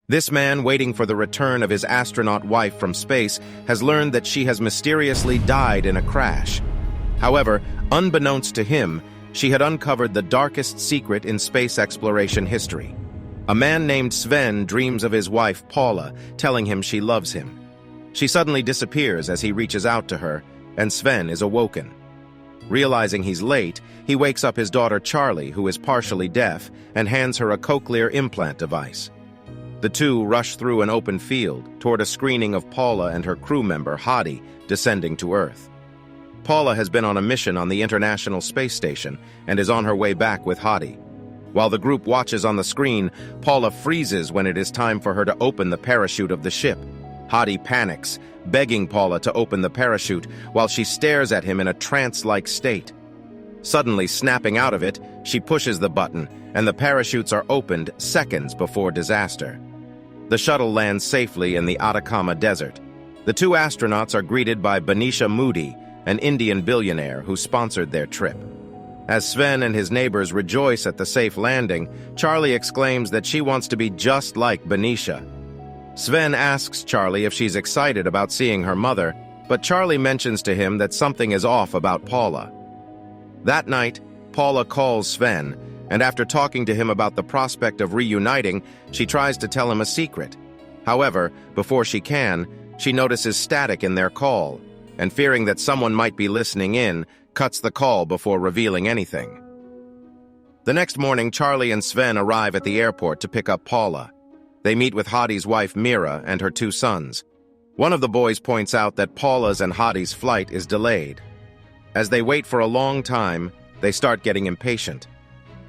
This man, waiting for the return of his astronaut wife from space, has learned that she has mysteriously died in a crash. However, unbeknownst to him, she had uncovered the darkest secret in space exploration history. A man named Sven dreams of his wife, Paula, telling him she loves him. She suddenly disappears as he reaches out to her, and Sven is awoken. Realizing he's late, he wakes up his daughter Charlie, who is partially deaf, and hands her a cochlear implant device. The two rush through an open field toward a screening of Paula and her crew member, Hadi, descending to Earth. Paula has been on a mission on the International Space Station and is on her way back with Hadi. While the group watches on the screen, Paula freezes when it is time for her to open the parachute of the ship. Hadi panics, begging Paula to open the parachute while she stares at him in a trance-like state. Suddenly snapping out of it, she pushes the button, and the parachutes are opened seconds before disaster. The shuttle lands safely in the Atacama Desert. The two astronauts are greeted by Banisha Moody, an Indian billionaire who sponsored their trip. As Sven and his neighbors rejoice at the safe landing, Charlie exclaims that she wants to be just like Banisha. Sven asks Charlie if she's excited about seeing her mother, but Charlie mentions to him that something is off about Paula. That night, Paula calls Sven, and after talking to him about the prospect of reuniting, she tries to tell him a secret. However, before she can, she notices static in their call, and fearing that someone might be listening in, cuts the call before revealing anything. The next morning, Charlie and Sven arrive at the airport to pick up Paula. They meet with Hadi's wife Mira and her two sons. One of the boys points out that Paula's and Hadi's flight is delayed. As they wait for a long time, they start getting impatient.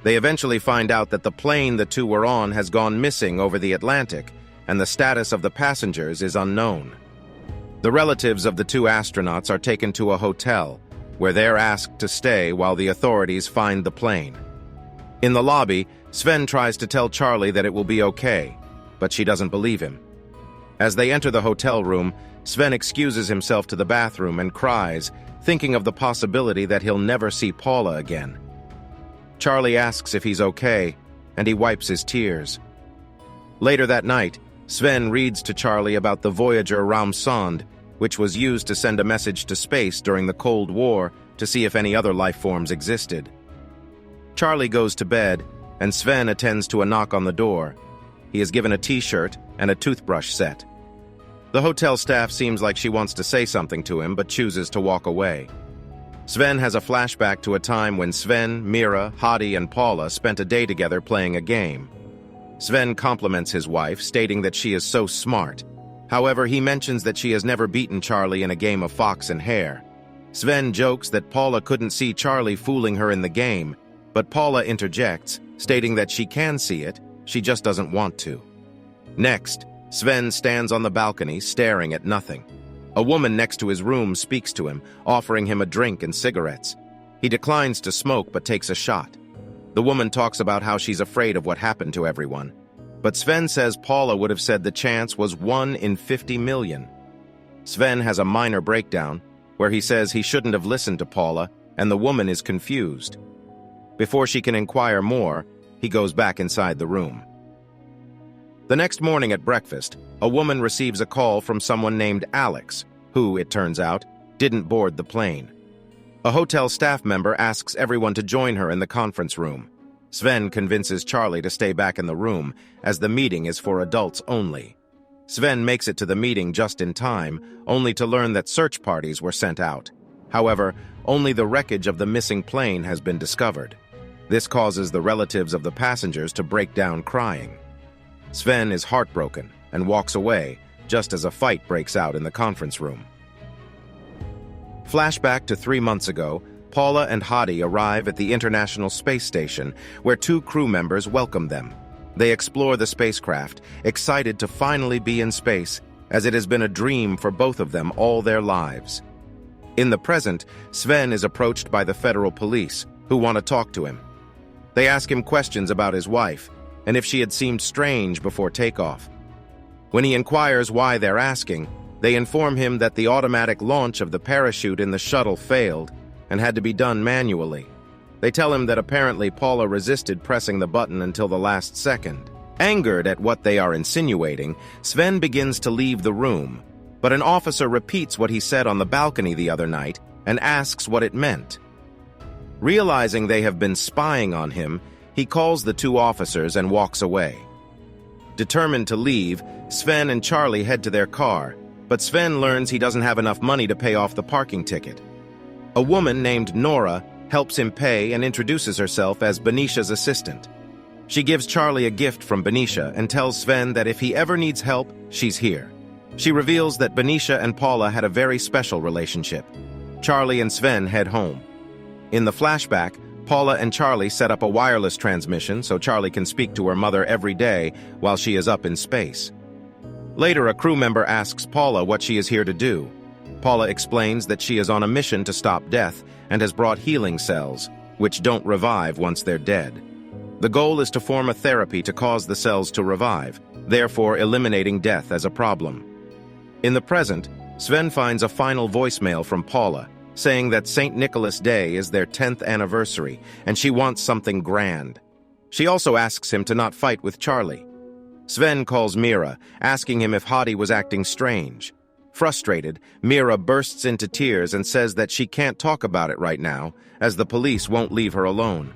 They eventually find out that the plane the two were on has gone missing over the Atlantic, and the status of the passengers is unknown. The relatives of the two astronauts are taken to a hotel, where they're asked to stay while the authorities find the plane. In the lobby, Sven tries to tell Charlie that it will be okay, but she doesn't believe him. As they enter the hotel room, Sven excuses himself to the bathroom and cries, thinking of the possibility that he'll never see Paula again. Charlie asks if he's okay, and he wipes his tears. Later that night, Sven reads to Charlie about the Voyager Ramsond, which was used to send a message to space during the Cold War to see if any other life forms existed. Charlie goes to bed, and Sven attends to a knock on the door. He is given a t-shirt and a toothbrush set. The hotel staff seems like she wants to say something to him, but chooses to walk away. Sven has a flashback to a time when Sven, Mira, Hadi, and Paula spent a day together playing a game. Sven compliments his wife, stating that she is so smart. However, he mentions that she has never beaten Charlie in a game of fox and hare. Sven jokes that Paula couldn't see Charlie fooling her in the game, but Paula interjects, stating that she can see it, she just doesn't want to. Next, Sven stands on the balcony, staring at nothing. A woman next to his room speaks to him, offering him a drink and cigarettes. He declines to smoke but takes a shot. The woman talks about how she's afraid of what happened to everyone. But Sven says Paula would have said the chance was 1 in 50 million. Sven has a minor breakdown, where he says he shouldn't have listened to Paula, and the woman is confused. Before she can inquire more, he goes back inside the room. The next morning at breakfast, a woman receives a call from someone named Alex, who, it turns out, didn't board the plane. A hotel staff member asks everyone to join her in the conference room. Sven convinces Charlie to stay back in the room, as the meeting is for adults only. Sven makes it to the meeting just in time, only to learn that search parties were sent out. However, only the wreckage of the missing plane has been discovered. This causes the relatives of the passengers to break down crying. Sven is heartbroken and walks away, just as a fight breaks out in the conference room. Flashback to 3 months ago, Paula and Hadi arrive at the International Space Station, where two crew members welcome them. They explore the spacecraft, excited to finally be in space, as it has been a dream for both of them all their lives. In the present, Sven is approached by the federal police, who want to talk to him. They ask him questions about his wife, and if she had seemed strange before takeoff. When he inquires why they're asking, they inform him that the automatic launch of the parachute in the shuttle failed and had to be done manually. They tell him that apparently Paula resisted pressing the button until the last second. Angered at what they are insinuating, Sven begins to leave the room, but an officer repeats what he said on the balcony the other night and asks what it meant. Realizing they have been spying on him, he calls the two officers and walks away. Determined to leave, Sven and Charlie head to their car, but Sven learns he doesn't have enough money to pay off the parking ticket. A woman named Nora helps him pay and introduces herself as Benisha's assistant. She gives Charlie a gift from Benisha and tells Sven that if he ever needs help, she's here. She reveals that Benisha and Paula had a very special relationship. Charlie and Sven head home. In the flashback, Paula and Charlie set up a wireless transmission so Charlie can speak to her mother every day while she is up in space. Later, a crew member asks Paula what she is here to do. Paula explains that she is on a mission to stop death and has brought healing cells, which don't revive once they're dead. The goal is to form a therapy to cause the cells to revive, therefore eliminating death as a problem. In the present, Sven finds a final voicemail from Paula, saying that St. Nicholas Day is their 10th anniversary and she wants something grand. She also asks him to not fight with Charlie. Sven calls Mira, asking him if Hadi was acting strange. Frustrated, Mira bursts into tears and says that she can't talk about it right now, as the police won't leave her alone.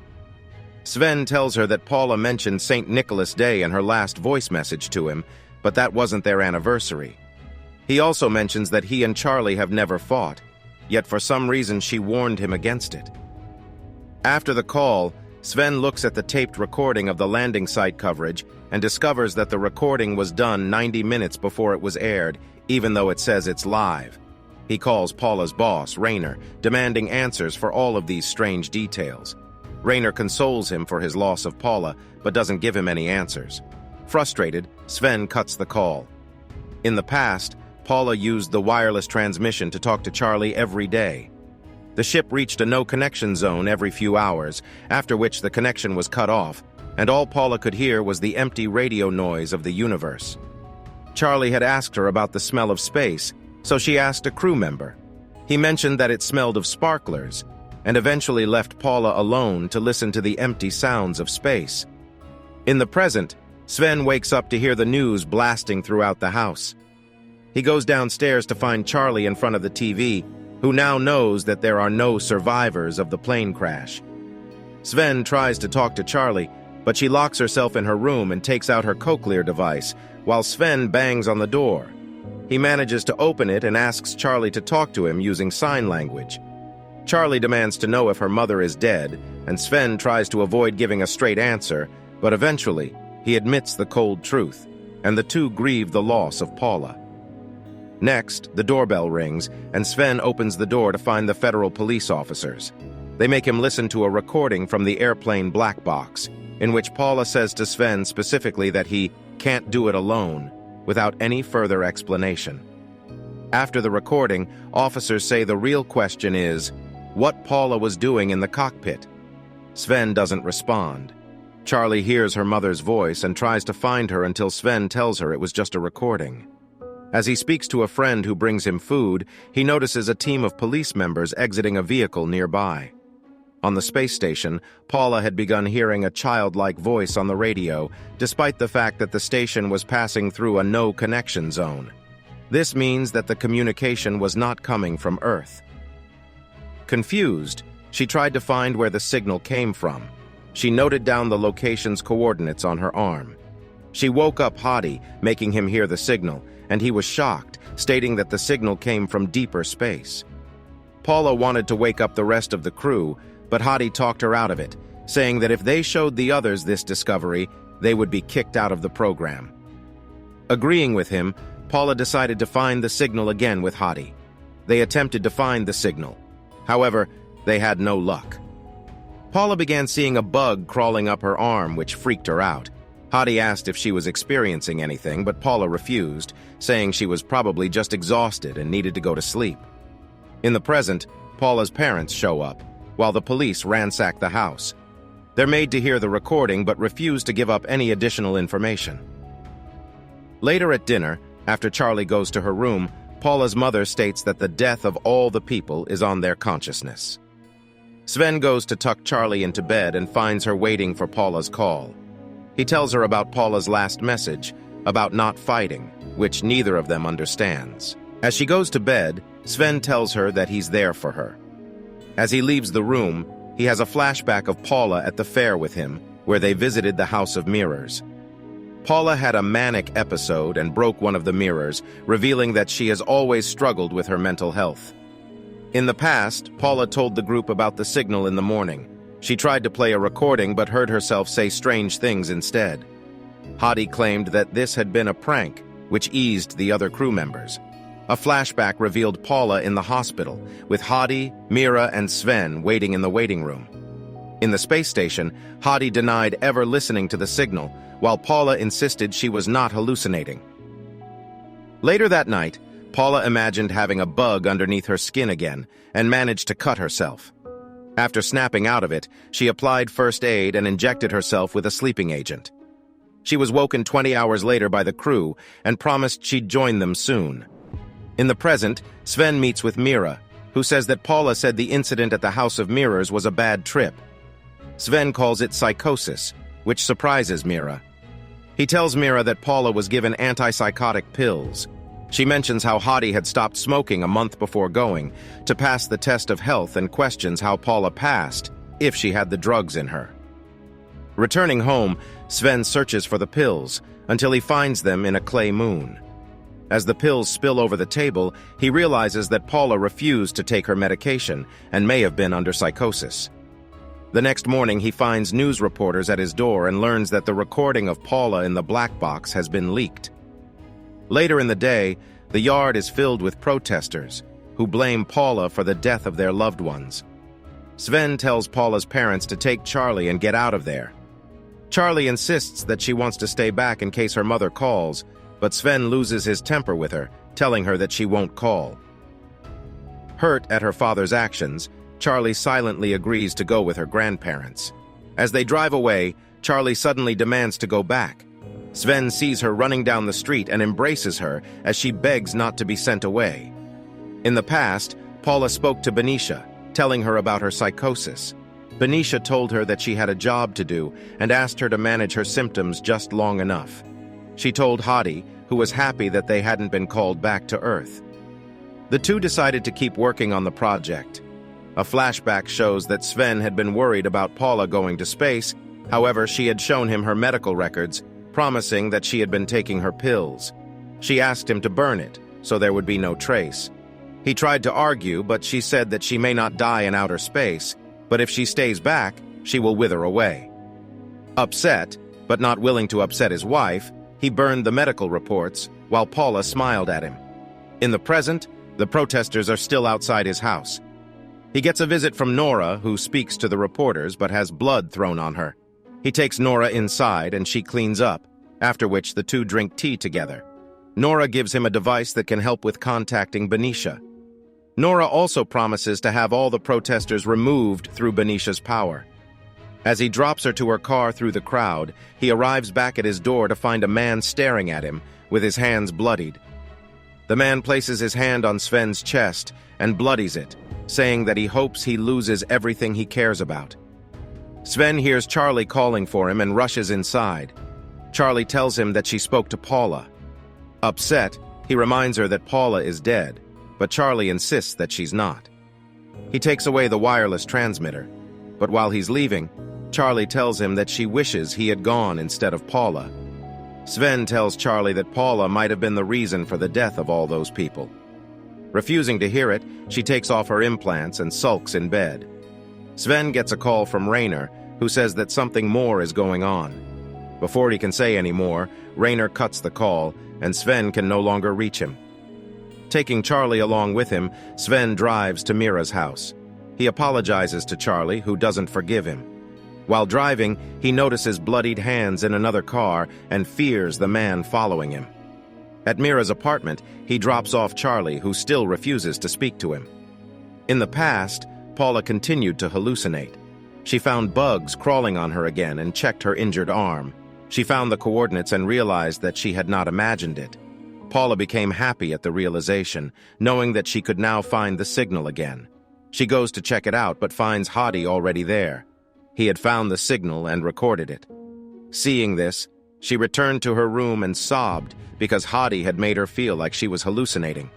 Sven tells her that Paula mentioned St. Nicholas Day in her last voice message to him, but that wasn't their anniversary. He also mentions that he and Charlie have never fought, yet for some reason she warned him against it. After the call, Sven looks at the taped recording of the landing site coverage and discovers that the recording was done 90 minutes before it was aired, even though it says it's live. He calls Paula's boss, Rainer, demanding answers for all of these strange details. Rainer consoles him for his loss of Paula, but doesn't give him any answers. Frustrated, Sven cuts the call. In the past, Paula used the wireless transmission to talk to Charlie every day. The ship reached a no-connection zone every few hours, after which the connection was cut off, and all Paula could hear was the empty radio noise of the universe. Charlie had asked her about the smell of space, so she asked a crew member. He mentioned that it smelled of sparklers, and eventually left Paula alone to listen to the empty sounds of space. In the present, Sven wakes up to hear the news blasting throughout the house. He goes downstairs to find Charlie in front of the TV, who now knows that there are no survivors of the plane crash. Sven tries to talk to Charlie, but she locks herself in her room and takes out her cochlear device, while Sven bangs on the door. He manages to open it and asks Charlie to talk to him using sign language. Charlie demands to know if her mother is dead, and Sven tries to avoid giving a straight answer, but eventually, he admits the cold truth, and the two grieve the loss of Paula. Next, the doorbell rings, and Sven opens the door to find the federal police officers. They make him listen to a recording from the airplane black box, in which Paula says to Sven specifically that he can't do it alone, without any further explanation. After the recording, officers say the real question is what Paula was doing in the cockpit. Sven doesn't respond. Charlie hears her mother's voice and tries to find her until Sven tells her it was just a recording. As he speaks to a friend who brings him food, he notices a team of police members exiting a vehicle nearby. On the space station, Paula had begun hearing a childlike voice on the radio, despite the fact that the station was passing through a no-connection zone. This means that the communication was not coming from Earth. Confused, she tried to find where the signal came from. She noted down the location's coordinates on her arm. She woke up Hadi, making him hear the signal, and he was shocked, stating that the signal came from deeper space. Paula wanted to wake up the rest of the crew, but Hadi talked her out of it, saying that if they showed the others this discovery, they would be kicked out of the program. Agreeing with him, Paula decided to find the signal again with Hadi. They attempted to find the signal. However, they had no luck. Paula began seeing a bug crawling up her arm, which freaked her out. Hadi asked if she was experiencing anything, but Paula refused, saying she was probably just exhausted and needed to go to sleep. In the present, Paula's parents show up, while the police ransack the house. They're made to hear the recording but refuse to give up any additional information. Later at dinner, after Charlie goes to her room, Paula's mother states that the death of all the people is on their consciousness. Sven goes to tuck Charlie into bed and finds her waiting for Paula's call. He tells her about Paula's last message, about not fighting, which neither of them understands. As she goes to bed, Sven tells her that he's there for her. As he leaves the room, he has a flashback of Paula at the fair with him, where they visited the House of Mirrors. Paula had a manic episode and broke one of the mirrors, revealing that she has always struggled with her mental health. In the past, Paula told the group about the signal in the morning. She tried to play a recording but heard herself say strange things instead. Hadi claimed that this had been a prank, which eased the other crew members. A flashback revealed Paula in the hospital, with Hadi, Mira, and Sven waiting in the waiting room. In the space station, Hadi denied ever listening to the signal, while Paula insisted she was not hallucinating. Later that night, Paula imagined having a bug underneath her skin again and managed to cut herself. After snapping out of it, she applied first aid and injected herself with a sleeping agent. She was woken 20 hours later by the crew and promised she'd join them soon. In the present, Sven meets with Mira, who says that Paula said the incident at the House of Mirrors was a bad trip. Sven calls it psychosis, which surprises Mira. He tells Mira that Paula was given antipsychotic pills. She mentions how Hadi had stopped smoking a month before going to pass the test of health and questions how Paula passed if she had the drugs in her. Returning home, Sven searches for the pills until he finds them in a clay moon. As the pills spill over the table, he realizes that Paula refused to take her medication and may have been under psychosis. The next morning, he finds news reporters at his door and learns that the recording of Paula in the black box has been leaked. Later in the day, the yard is filled with protesters who blame Paula for the death of their loved ones. Sven tells Paula's parents to take Charlie and get out of there. Charlie insists that she wants to stay back in case her mother calls, but Sven loses his temper with her, telling her that she won't call. Hurt at her father's actions, Charlie silently agrees to go with her grandparents. As they drive away, Charlie suddenly demands to go back. Sven sees her running down the street and embraces her as she begs not to be sent away. In the past, Paula spoke to Benicia, telling her about her psychosis. Benicia told her that she had a job to do and asked her to manage her symptoms just long enough. She told Hadi, who was happy that they hadn't been called back to Earth. The two decided to keep working on the project. A flashback shows that Sven had been worried about Paula going to space. However, she had shown him her medical records, promising that she had been taking her pills. She asked him to burn it, so there would be no trace. He tried to argue, but she said that she may not die in outer space, but if she stays back, she will wither away. Upset, but not willing to upset his wife, he burned the medical reports, while Paula smiled at him. In the present, the protesters are still outside his house. He gets a visit from Nora, who speaks to the reporters but has blood thrown on her. He takes Nora inside and she cleans up, after which the two drink tea together. Nora gives him a device that can help with contacting Benicia. Nora also promises to have all the protesters removed through Benicia's power. As he drops her to her car through the crowd, he arrives back at his door to find a man staring at him, with his hands bloodied. The man places his hand on Sven's chest and bloodies it, saying that he hopes he loses everything he cares about. Sven hears Charlie calling for him and rushes inside. Charlie tells him that she spoke to Paula. Upset, he reminds her that Paula is dead, but Charlie insists that she's not. He takes away the wireless transmitter, but while he's leaving, Charlie tells him that she wishes he had gone instead of Paula. Sven tells Charlie that Paula might have been the reason for the death of all those people. Refusing to hear it, she takes off her implants and sulks in bed. Sven gets a call from Raynor, who says that something more is going on. Before he can say any more, Raynor cuts the call, and Sven can no longer reach him. Taking Charlie along with him, Sven drives to Mira's house. He apologizes to Charlie, who doesn't forgive him. While driving, he notices bloodied hands in another car and fears the man following him. At Mira's apartment, he drops off Charlie, who still refuses to speak to him. In the past, Paula continued to hallucinate. She found bugs crawling on her again and checked her injured arm. She found the coordinates and realized that she had not imagined it. Paula became happy at the realization, knowing that she could now find the signal again. She goes to check it out but finds Hadi already there. He had found the signal and recorded it. Seeing this, she returned to her room and sobbed because Hadi had made her feel like she was hallucinating.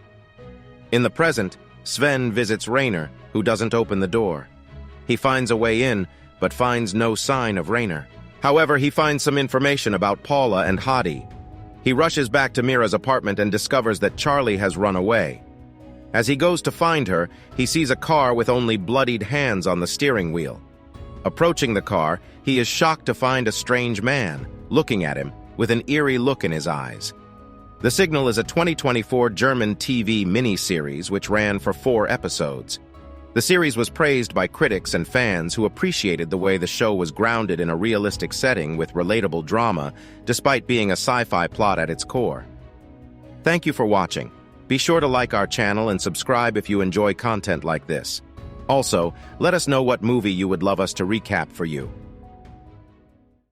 In the present, Sven visits Rainer, who doesn't open the door. He finds a way in, but finds no sign of Rainer. However, he finds some information about Paula and Hadi. He rushes back to Mira's apartment and discovers that Charlie has run away. As he goes to find her, he sees a car with only bloodied hands on the steering wheel. Approaching the car, he is shocked to find a strange man, looking at him, with an eerie look in his eyes. The Signal is a 2024 German TV miniseries which ran for 4 episodes. The series was praised by critics and fans who appreciated the way the show was grounded in a realistic setting with relatable drama, despite being a sci-fi plot at its core. Thank you for watching. Be sure to like our channel and subscribe if you enjoy content like this. Also, let us know what movie you would love us to recap for you.